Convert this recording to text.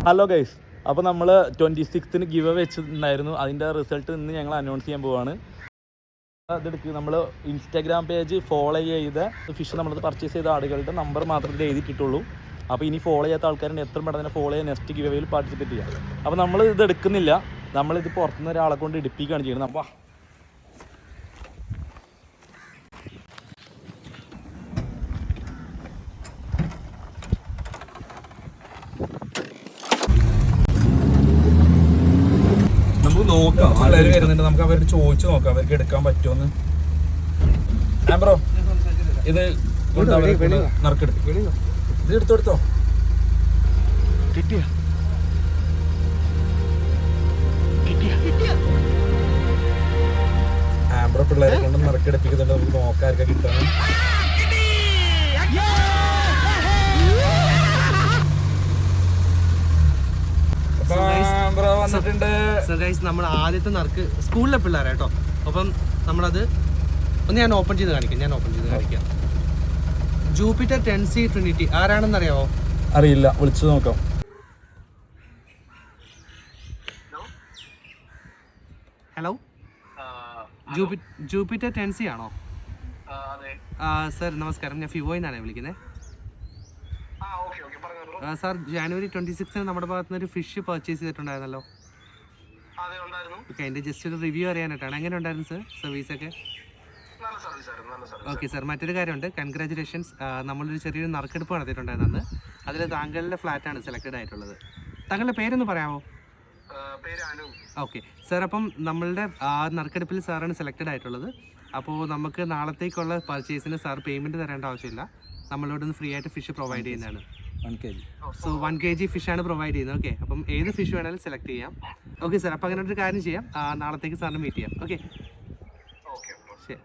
Hello guys, അപ്പോൾ നമ്മൾ 26-ന് give വെച്ചിട്ടുണ്ടായിരുന്നു. അതിൻ്റെ റിസൾട്ട് ഇന്ന് ഞങ്ങൾ അനൗൺസ് ചെയ്യാൻ പോവാണ്. അതെടുക്കുക, നമ്മൾ ഇൻസ്റ്റാഗ്രാം പേജ് ഫോളോ ചെയ്ത ഫിഷ് നമ്മളത് പർച്ചേസ് ചെയ്ത ആളുകളുടെ നമ്പർ മാത്രമേ എഴുതിയിട്ടുള്ളൂ. അപ്പോൾ ഇനി ഫോളോ ചെയ്യാത്ത ആൾക്കാരുടെ എത്ര പെട്ടെന്ന് ഫോളോ ചെയ്യാൻ നെക്സ്റ്റ് ഗിവ് വേയിൽ പാർട്ടിസിപ്പേറ്റ് ചെയ്യാം. അപ്പോൾ നമ്മൾ ഇത് എടുക്കുന്നില്ല, നമ്മളിത് പുറത്തുനിന്ന് ഒരാളെ കൊണ്ട് എടുപ്പിക്കുകയാണ് ചെയ്യുന്നത്. അപ്പോൾ നമുക്ക് നോക്കാം, ആൾക്കാർ വരുന്നുണ്ട്, നമുക്ക് അവരോട് ചോദിച്ചു നോക്കാം അവർക്ക് എടുക്കാൻ പറ്റുമോന്ന്. ബ്രോ ഇത് നറുക്കെടുത്ത് ഇത് എടുത്തോ. ആംബ്രോ പിള്ളേരെ കൊണ്ട് നറുക്കെടുപ്പിക്കുന്നുണ്ട്, നമുക്ക് നോക്കാം ആർക്കാ കിട്ടാൻ. നമ്മൾ ആദ്യത്തെ നറുക്ക് സ്കൂളിലെ പിള്ളേരാ കേട്ടോ. അപ്പം നമ്മളത് ഒന്ന് ഞാൻ ഓപ്പൺ ചെയ്ത് കാണിക്കാം. ജൂപ്പിറ്റർ 10C ട്രിനിറ്റി ആരാണെന്ന് അറിയാവോ? അറിയില്ല, വിളിച്ചു നോക്കാം. ഹലോ, ജൂപ്പിറ്റർ 10C ആണോ? സർ നമസ്കാരം, ഞാൻ ഫിവോയിൽ നിന്നാണ് വിളിക്കുന്നത്. സാർ ജാനുവരി 26-ന് നമ്മുടെ ഭാഗത്തു നിന്ന് ഒരു ഫിഷ് പർച്ചേസ് ചെയ്തിട്ടുണ്ടായിരുന്നല്ലോ. ഓക്കെ, അതിൻ്റെ ജസ്റ്റ് ഒരു റിവ്യൂ അറിയാനായിട്ടാണ്. എങ്ങനെ ഉണ്ടായിരുന്നു സർ സർവീസൊക്കെ? ഓക്കെ സാർ, മറ്റൊരു കാര്യമുണ്ട്, കൺഗ്രാജുലേഷൻസ്. നമ്മളൊരു ചെറിയൊരു നറുക്കെടുപ്പ് നടത്തിയിട്ടുണ്ടായിരുന്നു. അതിൽ താങ്കളുടെ ഫ്ലാറ്റാണ് സെലക്റ്റഡ് ആയിട്ടുള്ളത്. താങ്കളുടെ പേരൊന്ന് പറയാമോ? ഓക്കെ സാർ, അപ്പം നമ്മളുടെ ആ നറുക്കെടുപ്പിൽ സാറാണ് സെലക്റ്റഡ് ആയിട്ടുള്ളത്. അപ്പോൾ നമുക്ക് നാളത്തേക്കുള്ള പർച്ചേസിന് സാർ പേയ്മെൻറ്റ് തരേണ്ട ആവശ്യമില്ല. നമ്മളോടൊന്ന് ഫ്രീ ആയിട്ട് ഫിഷ് പ്രൊവൈഡ് ചെയ്യുന്നതാണ്. 1 kg. സോ 1 kg ഫിഷാണ് പ്രൊവൈഡ് ചെയ്യുന്നത്. ഓക്കെ, അപ്പം ഏത് ഫിഷ് വേണമെങ്കിലും സെലക്ട് ചെയ്യാം. ഓക്കെ സാർ, അപ്പോൾ അങ്ങനെ ഒരു കാര്യം ചെയ്യാം, നാളത്തേക്ക് സാറിന് മീറ്റ് ചെയ്യാം. ഓക്കെ ശരി.